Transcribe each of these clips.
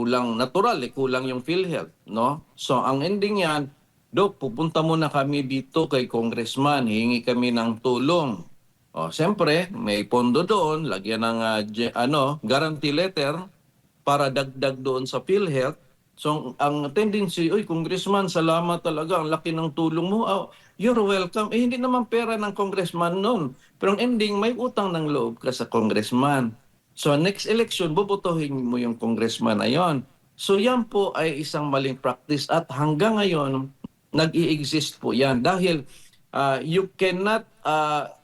kulang natural, kulang yung PhilHealth, no? So ang ending yan, Dok, pupunta muna kami dito kay Congressman, hihingi kami ng tulong. O, siyempre, may pondo doon, lagyan ng guarantee letter para dagdag doon sa PhilHealth. So ang tendency, "Uy, Congressman, salamat talaga, ang laki ng tulong mo." "Oh, you're welcome." Eh hindi naman pera ng congressman noon. Pero ang ending, may utang ng loob ka sa congressman. So next election, bobotohin mo yung congressman na yon. So yan po ay isang maling practice at hanggang ngayon, nag-i-exist po yan. Dahil you cannot,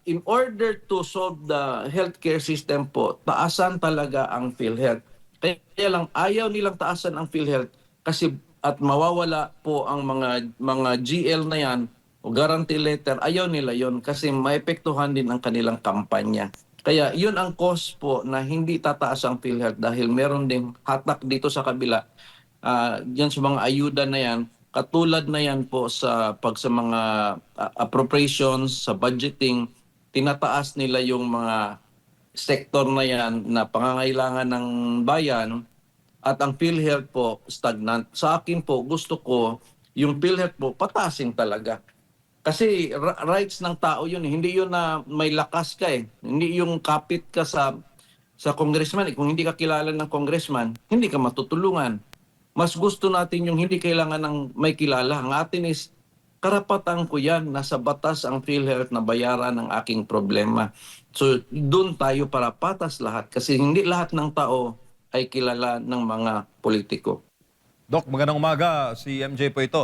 in order to solve the healthcare system po, taasan talaga ang PhilHealth. Kaya lang ayaw nilang taasan ang PhilHealth kasi at mawawala po ang mga GL na yan o guarantee letter, ayaw nila yon kasi maepektuhan din ang kanilang kampanya. Kaya yun ang cause po na hindi tataas ang PhilHealth dahil meron ding hatak dito sa kabila. Yan sa mga ayuda na yan, katulad na yan po sa mga appropriations, sa budgeting, tinataas nila yung mga sektor na yan na pangangailangan ng bayan at ang PhilHealth po stagnant. Sa akin po, gusto ko yung PhilHealth po patasin talaga. Kasi rights ng tao yun. Hindi yun na may lakas ka eh. Hindi yung kapit ka sa congressman. Kung hindi ka kilala ng congressman, hindi ka matutulungan. Mas gusto natin yung hindi kailangan ng may kilala. Ang atin is, karapatan ko yan. Nasa batas ang PhilHealth na bayaran ng aking problema. So, doon tayo para patas lahat. Kasi hindi lahat ng tao ay kilala ng mga politiko. Doc, magandang umaga. Si MJ po ito.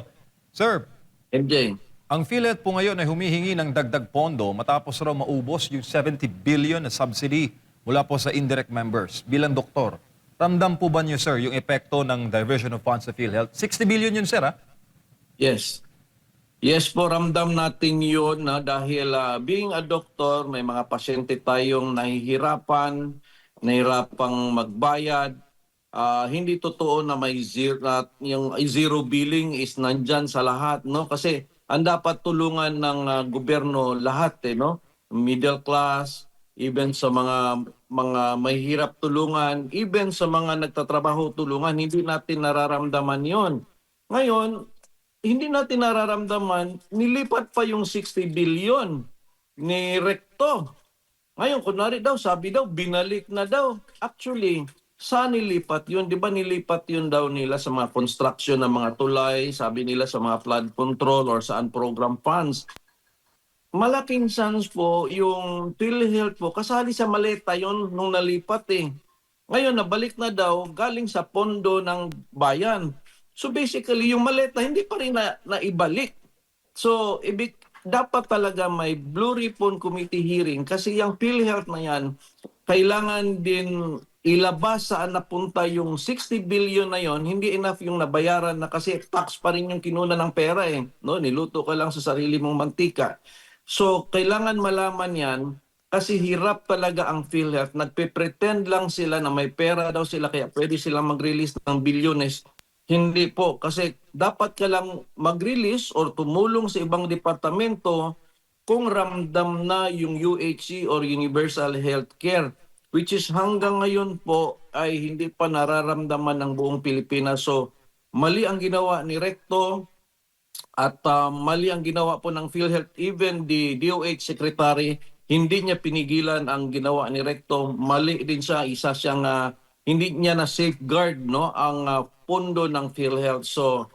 Sir, MJ, ang PhilHealth po ngayon ay humihingi ng dagdag pondo matapos raw maubos yung 70 billion na subsidy mula po sa indirect members. Bilang doktor, ramdam po ba niyo, sir, yung epekto ng diversion of funds sa PhilHealth? 60 billion yun, sir, ha? yes. Yes po, ramdam natin yun na dahil being a doctor, may mga pasyente tayong nahihirapang magbayad. Hindi totoo na may yung zero billing is nandyan sa lahat, no? Kasi ang dapat tulungan ng gobyerno lahat, no? Middle class, even sa mga mahihirap tulungan, even sa mga nagtatrabaho tulungan, hindi natin nararamdaman yon. Ngayon, hindi natin nararamdaman, nilipat pa yung 60 billion ni Recto. Ngayon, kunwari daw, sabi daw, binalik na daw. Actually, saan nilipat yun? Di ba nilipat yun daw nila sa mga construction ng mga tulay, sabi nila sa mga flood control or saan program funds. Malaking chance po yung PhilHealth po, kasali sa maleta yon nung nalipat eh. Ngayon, nabalik na daw galing sa pondo ng bayan. So basically, yung maleta hindi pa rin naibalik. So, dapat talaga may Blue Ribbon Committee hearing kasi yung PhilHealth na yan, kailangan din ilabas saan napunta yung 60 billion na yon. Hindi enough yung nabayaran na kasi tax pa rin yung kinuna ng pera eh. No? Niluto ka lang sa sarili mong mantika. So, kailangan malaman yan kasi hirap talaga ang PhilHealth. Nagpe-pretend lang sila na may pera daw sila kaya pwede silang mag-release ng bilyones. Hindi po. Kasi dapat ka lang mag-release or tumulong sa ibang departamento kung ramdam na yung UHC or Universal Healthcare. Which is hanggang ngayon po ay hindi pa nararamdaman ng buong Pilipinas. So, mali ang ginawa ni Recto. At mali ang ginawa po ng PhilHealth, even the DOH Secretary, hindi niya pinigilan ang ginawa ni Recto. Mali din siya, isa siyang hindi niya na safeguard no, ang pondo ng PhilHealth. So,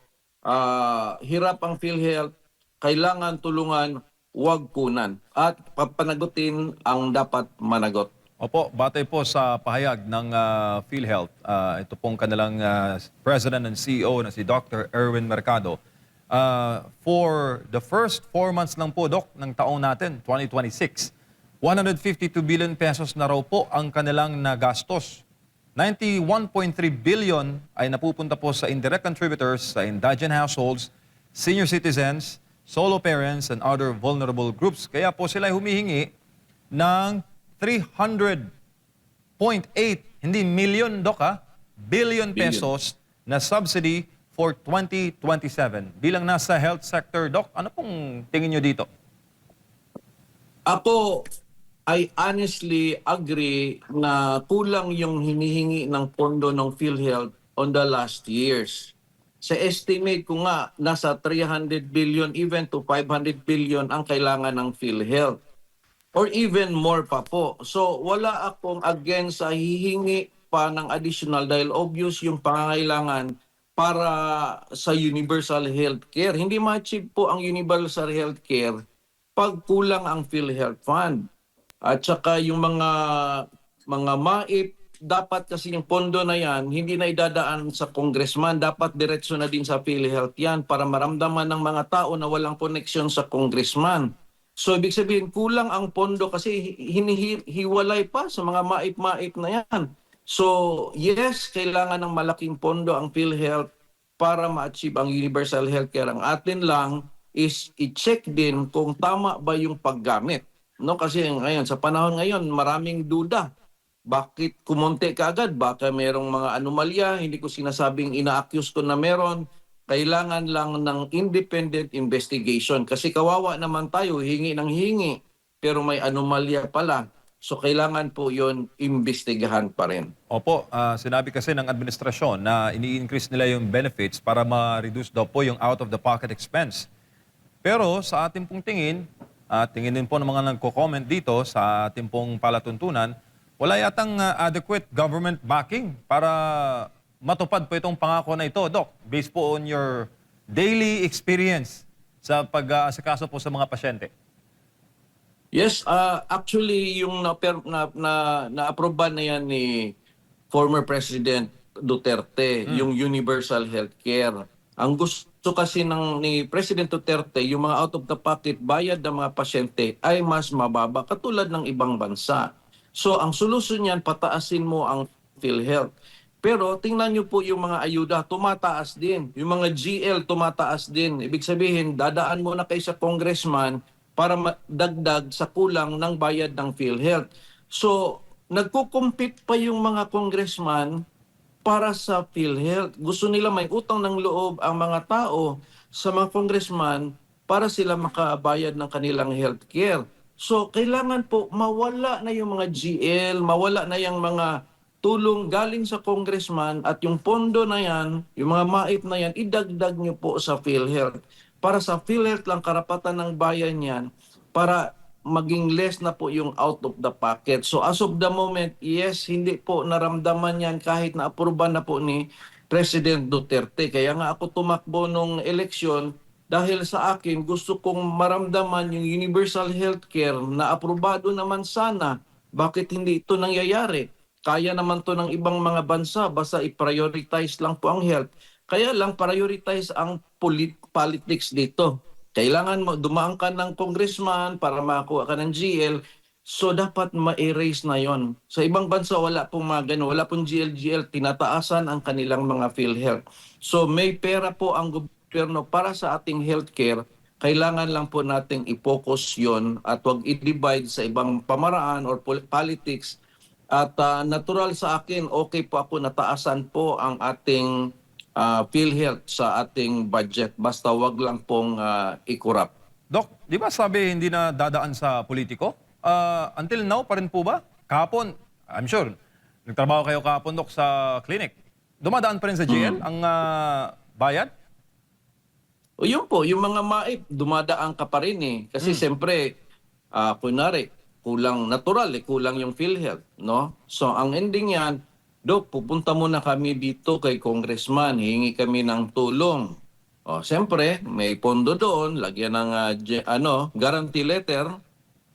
hirap ang PhilHealth, kailangan tulungan, huwag kunan. At papanagutin ang dapat managot. Opo, batay po sa pahayag ng PhilHealth, ito pong kanilang President and CEO na si Dr. Erwin Mercado. For the first 4 months lang po, Doc, ng taong natin, 2026, 152 billion pesos na raw po ang kanilang nagastos. 91.3 billion ay napupunta po sa indirect contributors, sa indigent households, senior citizens, solo parents, and other vulnerable groups. Kaya po sila humihingi ng 300.8, hindi million, Doc, billion pesos na subsidy for 2027. Bilang nasa health sector, Doc, ano pong tingin nyo dito? Ako, I honestly agree na kulang yung hinihingi ng pondo ng PhilHealth on the last years. Sa estimate ko nga, nasa 300 billion even to 500 billion ang kailangan ng PhilHealth. Or even more pa po. So wala akong against sa hihingi pa ng additional dahil obvious yung pangangailangan para sa universal healthcare. Hindi ma-achieve po ang universal healthcare pag kulang ang PhilHealth Fund. At saka yung mga MAIP, dapat kasi yung pondo na yan, hindi na idadaan sa congressman. Dapat diretso na din sa PhilHealth yan para maramdaman ng mga tao na walang koneksyon sa congressman. So ibig sabihin, kulang ang pondo kasi hinihiwalay pa sa mga MAIP-MAIP na yan. So yes, kailangan ng malaking pondo ang PhilHealth para ma-achieve ang universal healthcare. Ang atin lang is i-check din kung tama ba yung paggamit. No, kasi ngayon sa panahon ngayon maraming duda. Bakit kumonte ka agad? Baka merong mga anomalya, hindi ko sinasabing ina-accuse ko na meron. Kailangan lang ng independent investigation kasi kawawa naman tayo, hingi ng hingi pero may anomalya pala. So kailangan po 'yon imbestigahan pa rin. Opo, sinabi kasi ng administrasyon na ini-increase nila yung benefits para ma-reduce daw po yung out-of-the-pocket expense. Pero sa ating pong tingin, tingin din po ng mga nagko-comment dito sa ating pong palatuntunan, wala yatang adequate government backing para matupad po itong pangako na ito, Doc, based po on your daily experience sa pag-aasikaso po sa mga pasyente. Yes, actually yung na-approve na yan ni former President Duterte, yung universal healthcare. Ang gusto kasi ni President Duterte, yung mga out of the pocket bayad ng mga pasyente ay mas mababa katulad ng ibang bansa. So ang solusyon niyan, pataasin mo ang PhilHealth. Pero tingnan niyo po yung mga ayuda, tumataas din. Yung mga GL tumataas din. Ibig sabihin, dadaan mo na kayo sa congressman para dagdag sa kulang ng bayad ng PhilHealth. So, nagko-compete pa yung mga congressman para sa PhilHealth. Gusto nila may utang ng loob ang mga tao sa mga congressman para sila makabayad ng kanilang healthcare. So, kailangan po mawala na yung mga GL, mawala na yung mga tulong galing sa congressman at yung pondo na yan, yung mga MAIP na yan, idagdag nyo po sa PhilHealth. Para sa PhilHealth lang, karapatan ng bayan yan, para maging less na po yung out of the pocket. So as of the moment, yes, hindi po naramdaman yan kahit na-aproban na po ni President Duterte. Kaya nga ako tumakbo nung eleksyon dahil sa akin gusto kong maramdaman yung universal healthcare na aprobado naman sana. Bakit hindi ito nangyayari? Kaya naman to ng ibang mga bansa, basta i-prioritize lang po ang health. Kaya lang prioritize ang politics dito. Kailangan mo dumaan ka ng congressman para makakuha ka ng GL. So dapat ma-erase na yon. Sa ibang bansa wala pong mga ganun, wala pong GL, tinataasan ang kanilang mga PhilHealth. So may pera po ang gobyerno para sa ating healthcare. Kailangan lang po nating i-focus yon at wag i-divide sa ibang pamaraan or politics. At natural sa akin, okay po ako nataasan po ang ating PhilHealth sa ating budget. Basta wag lang pong ikurap. Doc, di ba sabi hindi na dadaan sa politiko? Until now pa rin po ba? Kahapon, I'm sure, nagtrabaho kayo kahapon, Doc, sa clinic. Dumadaan pa rin sa GL ang bayad? O yun po, yung mga MAIP, dumadaan ka pa rin eh. Kasi siyempre, kunwari, kulang natural kulang yung PhilHealth, no? So ang ending yan, Dok, pupunta muna kami dito kay congressman, hingi kami ng tulong. O siyempre, may pondo doon, lagyan ng guarantee letter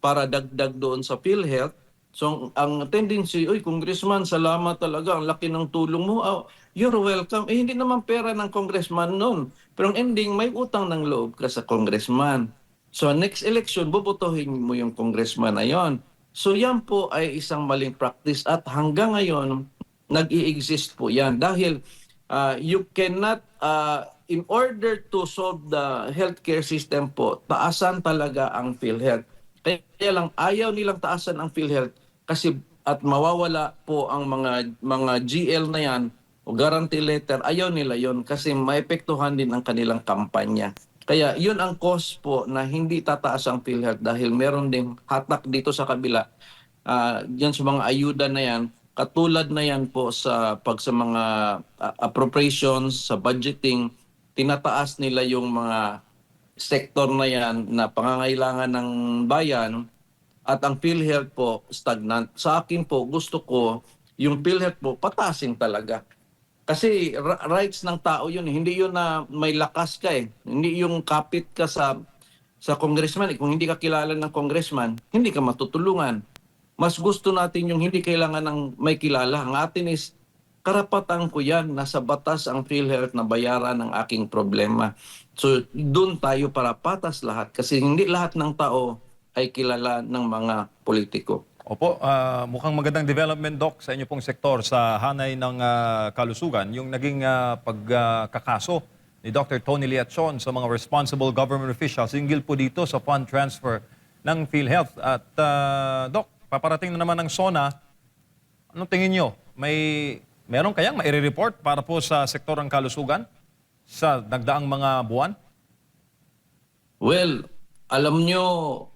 para dagdag doon sa PhilHealth. So ang tendency, oy congressman, salamat talaga, ang laki ng tulong mo. Oh, you're welcome. Hindi naman pera ng congressman noon. Pero ang ending, may utang ng loob ka sa congressman. So next election, bobotohin mo yung congressman na yon. So yan po ay isang maling practice at hanggang ngayon, nag-i-exist po yan. Dahil you cannot, in order to solve the healthcare system po, taasan talaga ang PhilHealth. Kaya lang, ayaw nilang taasan ang PhilHealth kasi at mawawala po ang mga GL na yan o guarantee letter, ayaw nila yon kasi maepektuhan din ang kanilang kampanya. Kaya yun ang cause po na hindi tataas ang PhilHealth dahil meron ding hatak dito sa kabila. Yan sa mga ayuda na yan, katulad na yan po sa mga appropriations, sa budgeting, tinataas nila yung mga sektor na yan na pangangailangan ng bayan at ang PhilHealth po stagnant. Sa akin po, gusto ko yung PhilHealth po patasin talaga. Kasi rights ng tao yun, hindi yun na may lakas ka eh. Hindi yung kapit ka sa congressman. Kung hindi ka kilala ng congressman, hindi ka matutulungan. Mas gusto natin yung hindi kailangan ng may kilala. Ang atin is, karapatan ko yan, nasa batas ang PhilHealth na bayaran ng aking problema. So, doon tayo para patas lahat. Kasi hindi lahat ng tao ay kilala ng mga politiko. Opo, mukhang magandang development, Doc, sa inyo pong sektor sa hanay ng kalusugan, yung naging pagkakaso ni Dr. Tony Liachon sa mga responsible government officials hinggil po dito sa fund transfer ng PhilHealth. At Doc, paparating na naman ng SONA. Anong tingin nyo? Meron kayang maire-report para po sa sektor ng kalusugan sa nagdaang mga buwan? Well, alam nyo,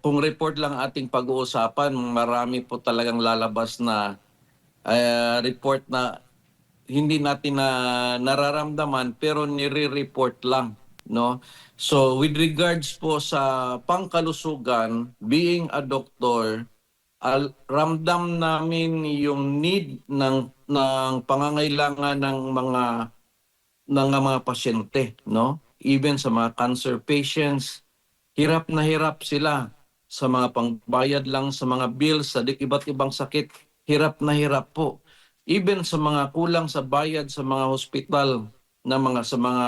kung report lang ating pag-uusapan, marami po talagang lalabas na report na hindi natin na nararamdaman pero nire-report lang, no? So with regards po sa pangkalusugan, being a doctor, ramdam namin yung need ng pangangailangan ng mga pasyente, no? Even sa mga cancer patients, hirap na hirap sila sa mga pangbayad lang sa mga bills sa iba't ibang sakit. Hirap na hirap po. Even sa mga kulang sa bayad sa mga hospital sa mga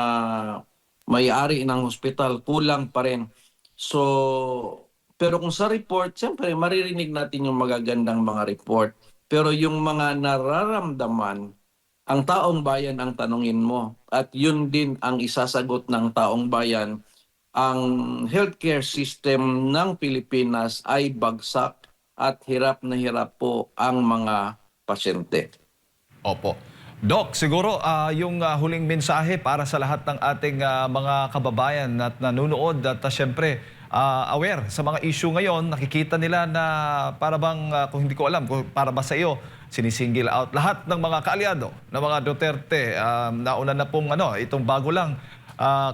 may-ari ng hospital, kulang pa rin. So, pero kung sa report, siyempre maririnig natin yung magagandang mga report. Pero yung mga nararamdaman, ang taong bayan ang tanungin mo. At yun din ang isasagot ng taong bayan. Ang healthcare system ng Pilipinas ay bagsak at hirap na hirap po ang mga pasyente. Opo. Doc, siguro yung huling mensahe para sa lahat ng ating mga kababayan at nanonood at syempre aware sa mga issue ngayon, nakikita nila na para bang, kung hindi ko alam, kung para ba sa iyo, sinisingle out lahat ng mga kaalyado ng mga Duterte. Nauna na pong itong bago lang,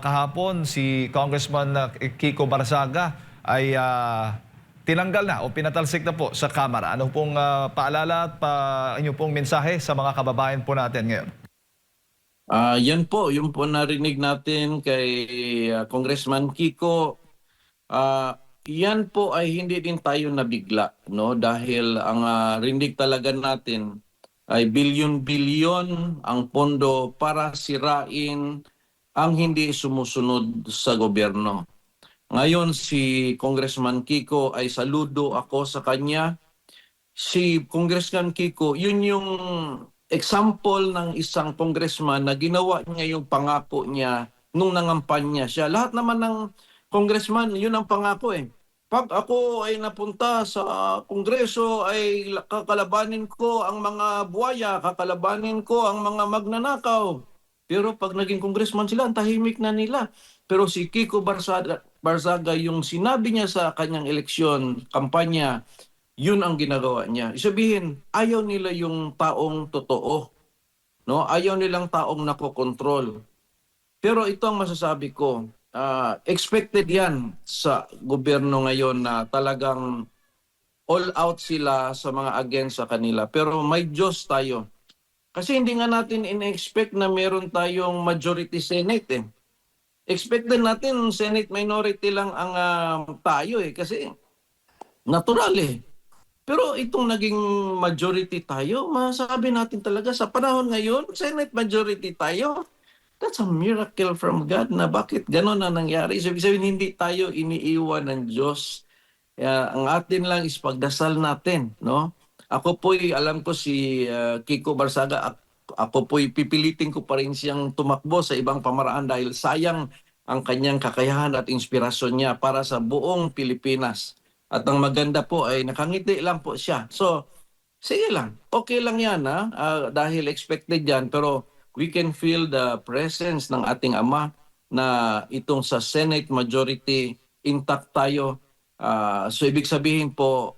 kahapon si Congressman Kiko Barzaga ay tinanggal na o pinatalsik na po sa Kamara. Ano pong paalala at inyo pong mensahe sa mga kababayan po natin ngayon? Yan po, yung po narinig natin kay Congressman Kiko. Yan po ay hindi din tayo nabigla, no? Dahil ang rinig talaga natin ay bilyon-bilyon ang pondo para sirain ang hindi sumusunod sa gobyerno. Ngayon si Congressman Kiko ay saludo ako sa kanya. Si Congressman Kiko, yun yung example ng isang congressman na ginawa niya yung pangako niya nung nangampanya siya. Lahat naman ng congressman, yun ang pangako eh. Pag ako ay napunta sa kongreso ay kakalabanin ko ang mga buwaya, kakalabanin ko ang mga magnanakaw. Pero pag naging congressman sila, ang tahimik na nila. Pero si Kiko Barzaga, yung sinabi niya sa kanyang eleksyon, kampanya, yun ang ginagawa niya. Isabihin, ayaw nila yung taong totoo. No? Ayaw nilang taong nakokontrol. Pero ito ang masasabi ko, expected yan sa gobyerno ngayon na talagang all out sila sa mga against sa kanila. Pero may Diyos tayo. Kasi hindi nga natin in-expect na meron tayong majority Senate eh. Expected natin Senate minority lang ang tayo eh. Kasi natural eh. Pero itong naging majority tayo, masasabi natin talaga sa panahon ngayon, Senate majority tayo. That's a miracle from God na bakit gano'n na nangyari. So, ibig sabihin, hindi tayo iniiwan ng Diyos. Ang atin lang is pagdasal natin, no? Ako po'y, alam ko si Kiko Barzaga, ako po'y pipilitin ko pa rin siyang tumakbo sa ibang pamaraan dahil sayang ang kanyang kakayahan at inspirasyon niya para sa buong Pilipinas. At ang maganda po ay nakangiti lang po siya. So, sige lang. Okay lang yan dahil expected yan. Pero we can feel the presence ng ating Ama na itong sa Senate majority intact tayo. So ibig sabihin po,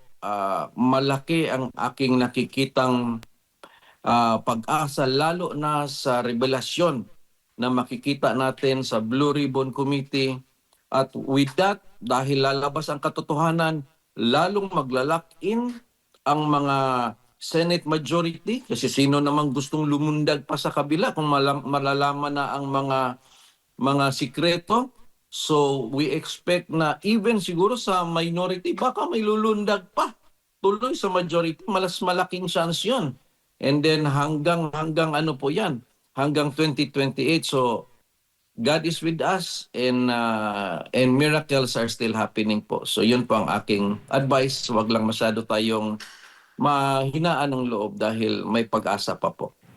malaki ang aking nakikitang pag-asa, lalo na sa revelasyon na makikita natin sa Blue Ribbon Committee. At with that, dahil lalabas ang katotohanan, lalong maglalak-in ang mga Senate majority, kasi sino namang gustong lumundag pa sa kabila kung malalaman na ang mga sikreto. So we expect na even siguro sa minority, baka may lulundag pa tuloy sa majority, malaking chance yun. And then hanggang ano po yan, hanggang 2028. So God is with us, and miracles are still happening po. So yun po ang aking advice. Wag lang masyado tayong mahinaan ng loob dahil may pag-asa pa po.